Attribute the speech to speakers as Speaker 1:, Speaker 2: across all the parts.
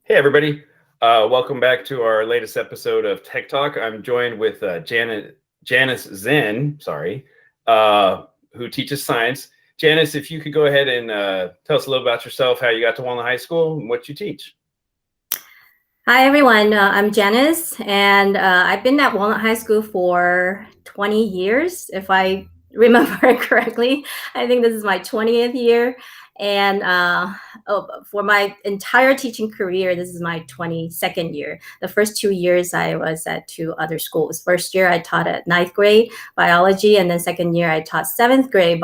Speaker 1: Hey, everybody. Welcome back to our latest episode of Tech Talk. I'm joined with Janice Zhen, who teaches science. Janice, if you could go ahead and tell us a little about yourself, how you got to Walnut High School, and what you teach.
Speaker 2: Hi, everyone. I'm Janice, and I've been at Walnut High School for 20 years, if I remember correctly. I think this is my 20th year. And for my entire teaching career, this is my 22nd year. The first 2 years, I was at two other schools. First year, I taught at ninth grade biology, and then second year, I taught seventh grade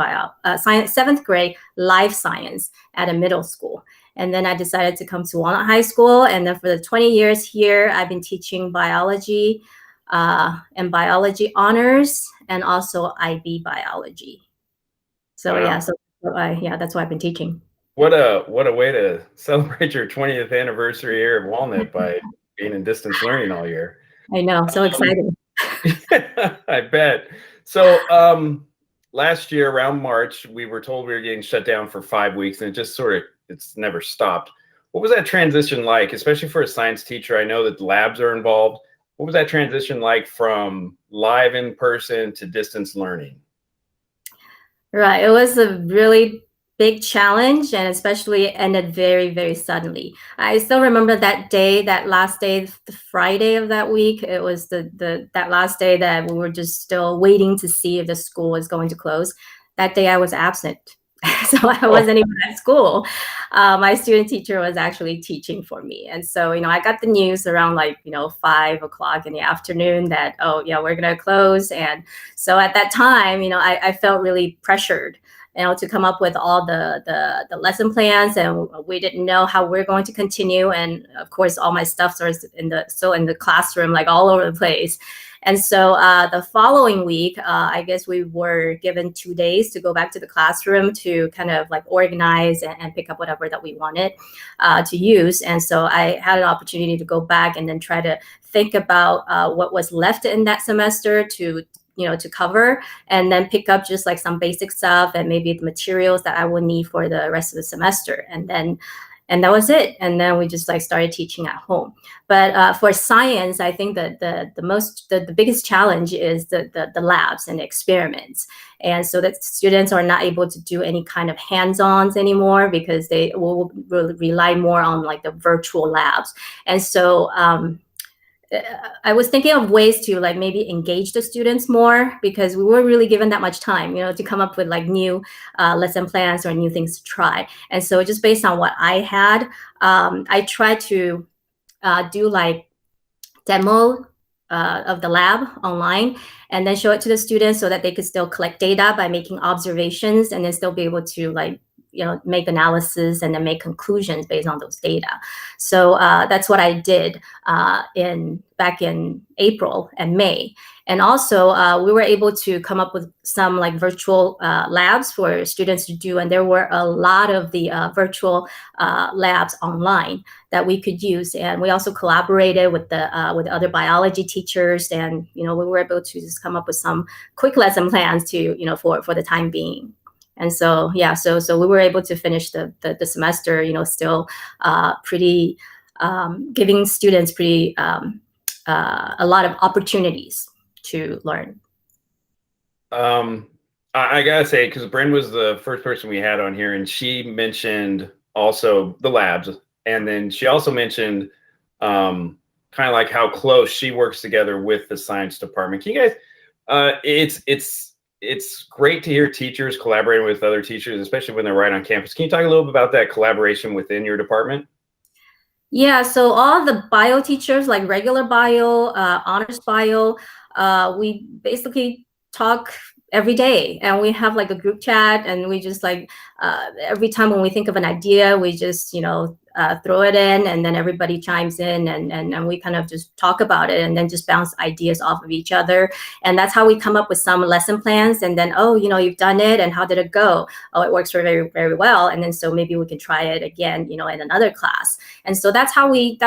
Speaker 2: life science at a middle school. And then I decided to come to Walnut High School. And then for the 20 years here, I've been teaching biology and biology honors and also IB biology. So
Speaker 1: Wow.
Speaker 2: that's why I've been teaching.
Speaker 1: What a way to celebrate your 20th anniversary year of Walnut by being in distance learning all year.
Speaker 2: I know, so exciting.
Speaker 1: I bet. So last year around March, we were told we were getting shut down for 5 weeks, and it's never stopped. What was that transition like, especially for a science teacher? I know that labs are involved. What was that transition like from live in person to distance learning?
Speaker 2: Right. It was a really big challenge, and especially ended very, very suddenly. I still remember that day, that last day, the Friday of that week. It was that last day that we were just still waiting to see if the school was going to close. That day I was absent. So I wasn't even at school. My student teacher was actually teaching for me. And so, I got the news around 5 o'clock in the afternoon that, oh yeah, we're going to close. And so at that time, I felt really pressured, to come up with all the lesson plans, and we didn't know how we're going to continue. And of course, all my stuff was in the classroom, like all over the place. And so the following week, I guess we were given 2 days to go back to the classroom to kind of like organize and pick up whatever that we wanted to use. And so I had an opportunity to go back and then try to think about what was left in that semester to cover, and then pick up just like some basic stuff and maybe the materials that I would need for the rest of the semester. And that was it. And then we just like started teaching at home. But for science, I think that the biggest challenge is the labs and the experiments. And so that students are not able to do any kind of hands-ons anymore because they will rely more on like the virtual labs. And so I was thinking of ways to like maybe engage the students more, because we weren't really given that much time, to come up with like new lesson plans or new things to try. And so just based on what I had, I tried to do like demo of the lab online, and then show it to the students so that they could still collect data by making observations, and then still be able to like make analysis and then make conclusions based on those data. So that's what I did back in April and May. And also we were able to come up with some like virtual labs for students to do. And there were a lot of the virtual labs online that we could use. And we also collaborated with the other biology teachers. And, we were able to just come up with some quick lesson plans to, for the time being. And so, yeah, so we were able to finish the semester, still pretty, giving students pretty a lot of opportunities to learn.
Speaker 1: I gotta say, because Bryn was the first person we had on here, and she mentioned also the labs, and then she also mentioned kind of like how close she works together with the science department. Can you guys? It's great to hear teachers collaborating with other teachers, especially when they're right on campus. Can you talk a little bit about that collaboration within your department?
Speaker 2: Yeah, so all the bio teachers, like regular bio, honors bio, we basically talk every day, and we have like a group chat, and we just like every time when we think of an idea, we just throw it in, and then everybody chimes in, and we kind of just talk about it, and then just bounce ideas off of each other. And that's how we come up with some lesson plans. And then, oh, you've done it, and how did it go? Oh, it works very, very well. And then so maybe we can try it again, in another class. And so that's how we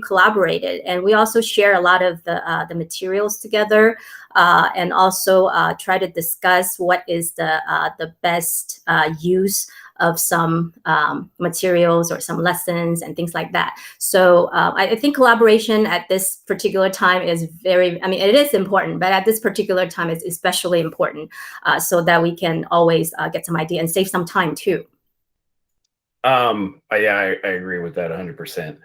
Speaker 2: collaborated. And we also share a lot of the materials together, and also try to discuss what is the best use of some materials or some lessons and things like that. So I think collaboration at this particular time is it is important, but at this particular time it's especially important so that we can always get some idea and save some time too.
Speaker 1: Yeah, I agree with that 100%.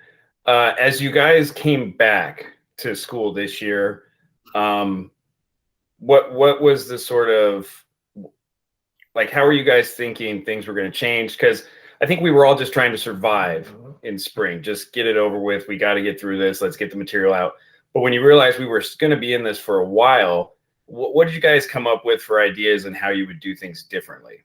Speaker 1: As you guys came back to school this year, what was the sort of, like, how are you guys thinking things were going to change? Because I think we were all just trying to survive in spring, just get it over with. We got to get through this. Let's get the material out. But when you realize we were going to be in this for a while, what did you guys come up with for ideas and how you would do things differently?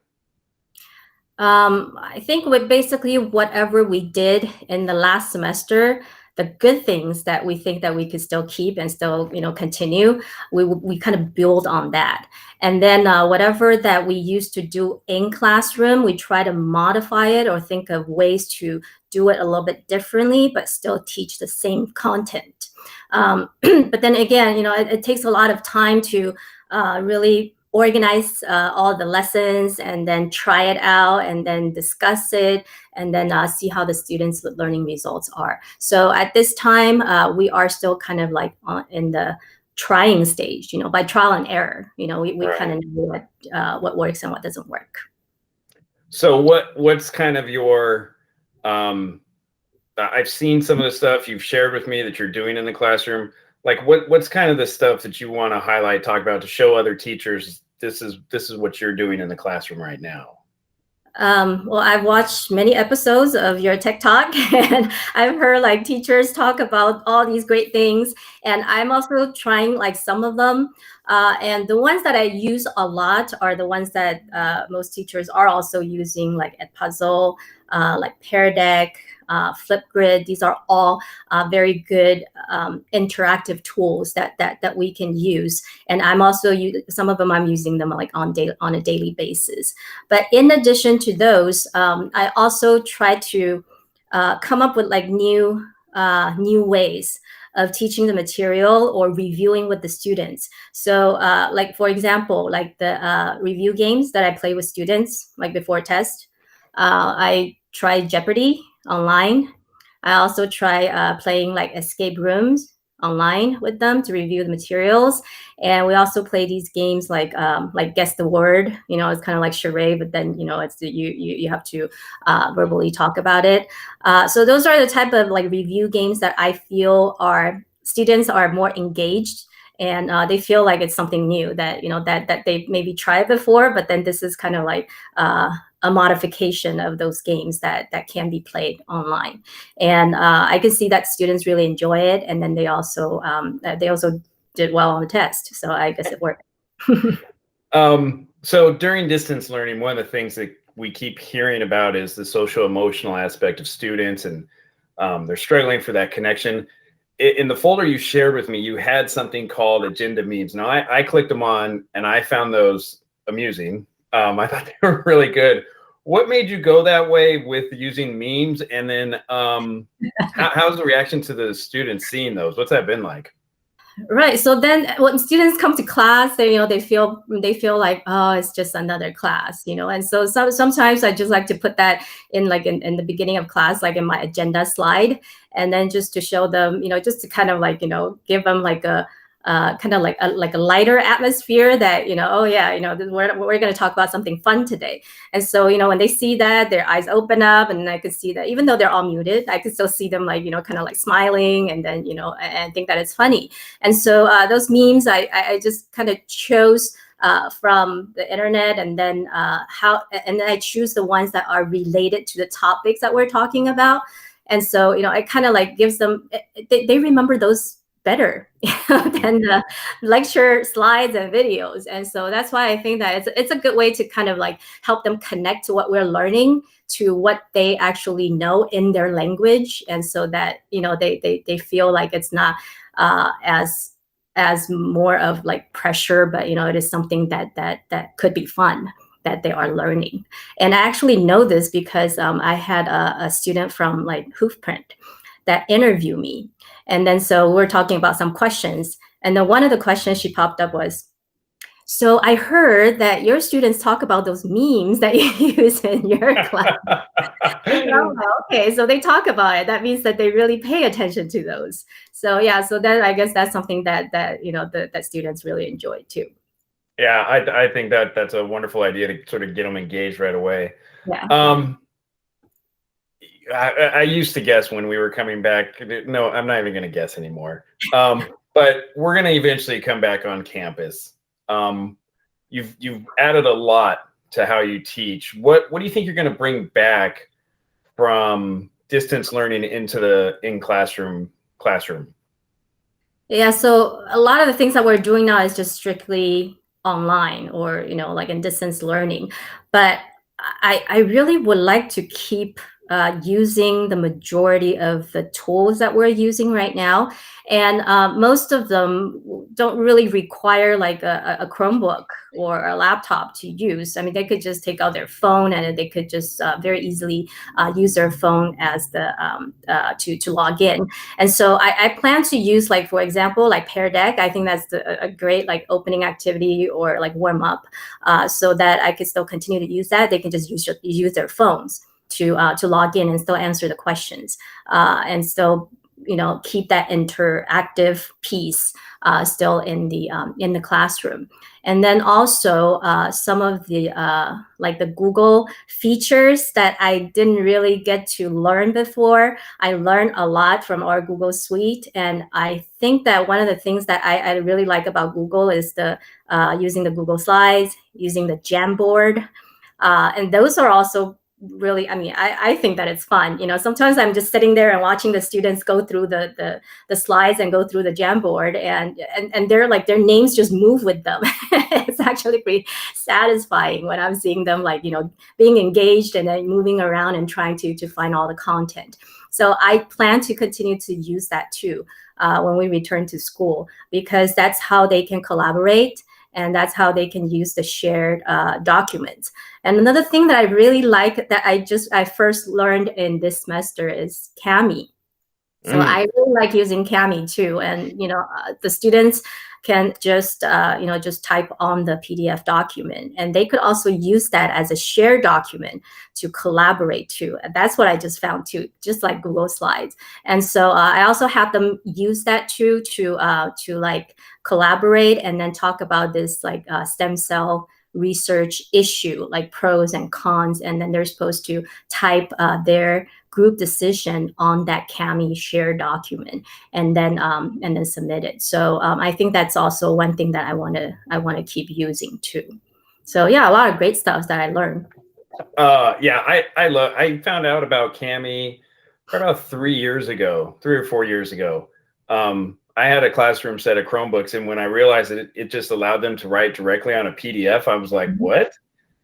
Speaker 2: I think with basically whatever we did in the last semester, the good things that we think that we could still keep and still, continue, we kind of build on that. And then whatever that we used to do in classroom, we try to modify it or think of ways to do it a little bit differently, but still teach the same content. But then again, it takes a lot of time to really organize all the lessons and then try it out and then discuss it and then see how the students' learning results are. So at this time, we are still kind of like in the trying stage, by trial and error. We
Speaker 1: Right.
Speaker 2: kind of know what works and what doesn't work.
Speaker 1: So what's kind of your, I've seen some of the stuff you've shared with me that you're doing in the classroom. Like what's kind of the stuff that you want to highlight, talk about to show other teachers this is what you're doing in the classroom right now?
Speaker 2: Well, I've watched many episodes of your Tech Talk and I've heard like teachers talk about all these great things. And I'm also trying like some of them. And the ones that I use a lot are the ones that most teachers are also using, like EdPuzzle, like PearDeck, Flipgrid. These are all very good interactive tools that we can use. And I'm also some of them I'm using them like on a daily basis. But in addition to those, I also try to come up with like new ways of teaching the material or reviewing with the students. So like, for example, like the review games that I play with students, like before a test, I try Jeopardy online. I also try playing like escape rooms online with them to review the materials. And we also play these games like guess the word. It's kind of like charade, but then it's you have to verbally talk about it. So those are the type of like review games that I feel students are more engaged. And they feel like it's something new that that they maybe tried before, but then this is kind of like a modification of those games that can be played online. And I can see that students really enjoy it, and then they also did well on the test. So I guess it worked.
Speaker 1: So during distance learning, one of the things that we keep hearing about is the social emotional aspect of students, and they're struggling for that connection. In the folder you shared with me, you had something called agenda memes. Now, I clicked them on and I found those amusing. I thought they were really good. What made you go that way with using memes? And then how's the reaction to the students seeing those? What's that been like?
Speaker 2: Right. So then when students come to class, they feel like, oh, it's just another class, and so sometimes I just like to put that in like in the beginning of class, like in my agenda slide, and then just to show them, just to kind of like, give them like a kind of like a lighter atmosphere that, oh yeah, we're going to talk about something fun today. And so, when they see that, their eyes open up, and I could see that even though they're all muted, I could still see them like, kind of like smiling, and then, and think that it's funny. And so those memes, I just kind of chose from the internet, and then and then I choose the ones that are related to the topics that we're talking about. And so, it kind of like gives them, they remember those better than the lecture slides and videos. And so that's why I think that it's a good way to kind of like help them connect to what we're learning to what they actually know in their language. And so that, they feel like it's not as more of like pressure, but, it is something that could be fun that they are learning. And I actually know this because I had a student from like Hoofprint that interviewed me. And then so we're talking about some questions. And then one of the questions she popped up was, So I heard that your students talk about those memes that you use in your class. Okay, so they talk about it. That means that they really pay attention to those. So yeah, so that I guess that's something that that students really enjoy too.
Speaker 1: Yeah, I think that's a wonderful idea to sort of get them engaged right away.
Speaker 2: Yeah.
Speaker 1: I used to guess when we were coming back. No, I'm not even going to guess anymore. But we're going to eventually come back on campus. You've added a lot to how you teach. What do you think you're going to bring back from distance learning into the classroom?
Speaker 2: Yeah, so a lot of the things that we're doing now is just strictly online or, like in distance learning. But I really would like to keep using the majority of the tools that we're using right now. And most of them don't really require like a Chromebook or a laptop to use. I mean, they could just take out their phone and they could just very easily use their phone as to log in. And so I plan to use, like, for example, like PearDeck. I think that's a great like opening activity or like warm up, so that I could still continue to use that. They can just use their phones to log in and still answer the questions, and still keep that interactive piece still in the classroom. And then also some of the like the Google features that I didn't really get to learn before. I learned a lot from our Google Suite, and I think that one of the things that I really like about Google is the using the Google Slides, using the Jamboard, and those are also really, I mean, I think that it's fun. Sometimes I'm just sitting there and watching the students go through the slides and go through the Jamboard, and they're like, their names just move with them. It's actually pretty satisfying when I'm seeing them like, being engaged and then moving around and trying to find all the content. So I plan to continue to use that too when we return to school, because that's how they can collaborate. And that's how they can use the shared documents. And another thing that I really like that I first learned in this semester is Kami. So I really like using Kami too. And, the students can just, just type on the PDF document, and they could also use that as a shared document to collaborate too. And that's what I just found too, just like Google Slides. And so I also have them use that too to like collaborate and then talk about this like stem cell research issue, like pros and cons, and then they're supposed to type their group decision on that Kami share document, and then submit it. So I think that's also one thing that I want to keep using too. So yeah, a lot of great stuff that I learned.
Speaker 1: Yeah, I found out about Kami about 3 or 4 years ago. I had a classroom set of Chromebooks, and when I realized that it just allowed them to write directly on a PDF, I was like, what?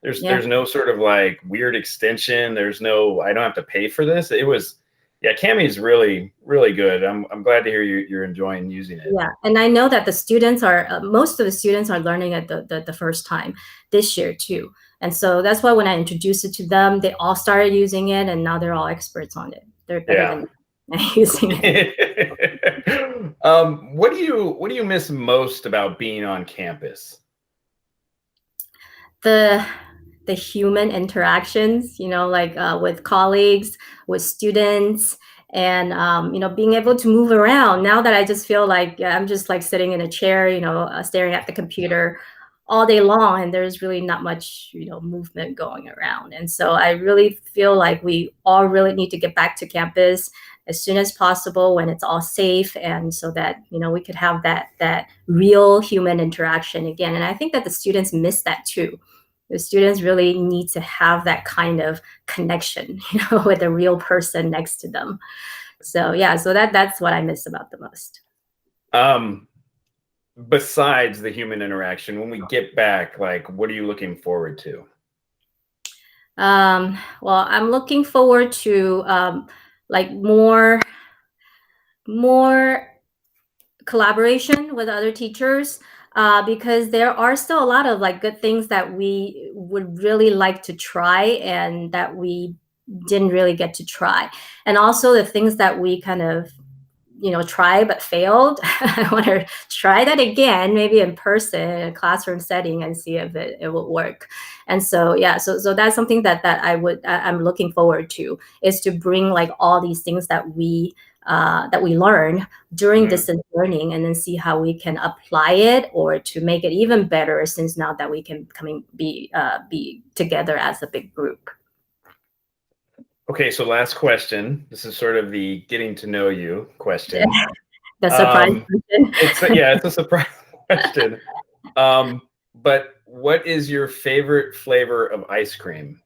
Speaker 1: There's no sort of like weird extension. I don't have to pay for this. Kami is really, really good. I'm glad to hear you're enjoying using it.
Speaker 2: Yeah, and I know that the students most of the students are learning it the first time this year too. And so that's why when I introduced it to them, they all started using it, and now they're all experts on it. They're better than using it.
Speaker 1: What do you miss most about being on campus?
Speaker 2: The human interactions, like with colleagues, with students, and being able to move around. Now that I just feel like I'm just like sitting in a chair, staring at the computer all day long, and there's really not much movement going around. And so I really feel like we all really need to get back to campus as soon as possible when it's all safe, and so that we could have that real human interaction again. And I think that the students miss that too. The students really need to have that kind of connection, with a real person next to them. So yeah, so that's what I miss about the most.
Speaker 1: Besides the human interaction, when we get back, like, what are you looking forward to?
Speaker 2: Well, I'm looking forward to like more collaboration with other teachers, because there are still a lot of like good things that we would really like to try and that we didn't really get to try. And also the things that we kind of tried but failed. I want to try that again, maybe in person, in a classroom setting, and see if it will work. And so, yeah, so that's something that I'm looking forward to, is to bring like all these things that we learn during distance learning, and then see how we can apply it or to make it even better, since now that we can be together as a big group.
Speaker 1: Okay, so last question. This is sort of the getting to know you question.
Speaker 2: The surprise question.
Speaker 1: It's a surprise question. But what is your favorite flavor of ice cream?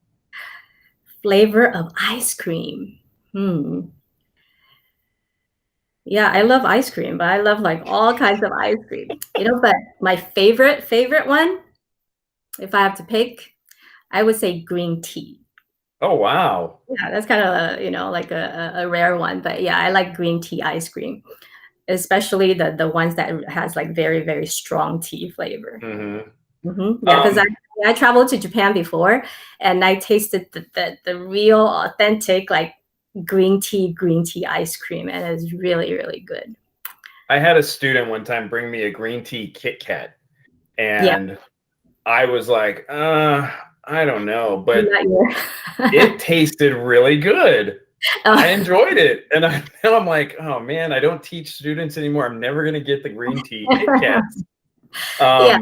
Speaker 2: Flavor of ice cream. Yeah, I love ice cream, but I love like all kinds of ice cream. But my favorite one, if I have to pick, I would say green tea.
Speaker 1: Oh, wow.
Speaker 2: Yeah, that's kind of like a rare one, but yeah, I like green tea ice cream, especially the ones that has like very, very strong tea flavor. Yeah, because I traveled to Japan before, and I tasted the real authentic like green tea ice cream, and it's really, really good.
Speaker 1: I had a student one time bring me a green tea Kit Kat, and I was like, I don't know, but it tasted really good. I enjoyed it. And now I'm like, oh man, I don't teach students anymore. I'm never going to get the green tea Kit Kats.
Speaker 2: Yeah,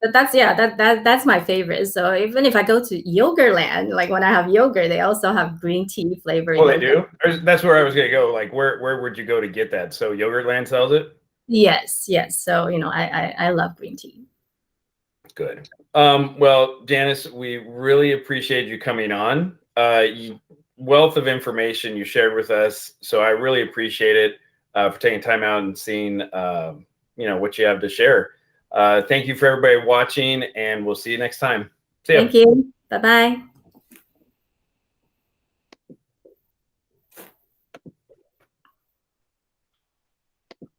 Speaker 2: but that's my favorite. So even if I go to Yogurtland, like when I have yogurt, they also have green tea flavor.
Speaker 1: Oh, they do? That's where I was going to go. Like, where would you go to get that? So Yogurtland sells it?
Speaker 2: Yes. So, I love green tea.
Speaker 1: Good. Well, Janice, we really appreciate you coming on. Wealth of information you shared with us. So I really appreciate it for taking time out and seeing, what you have to share. Thank you for everybody watching, and we'll see you next time. See ya.
Speaker 2: Thank you. Bye-bye.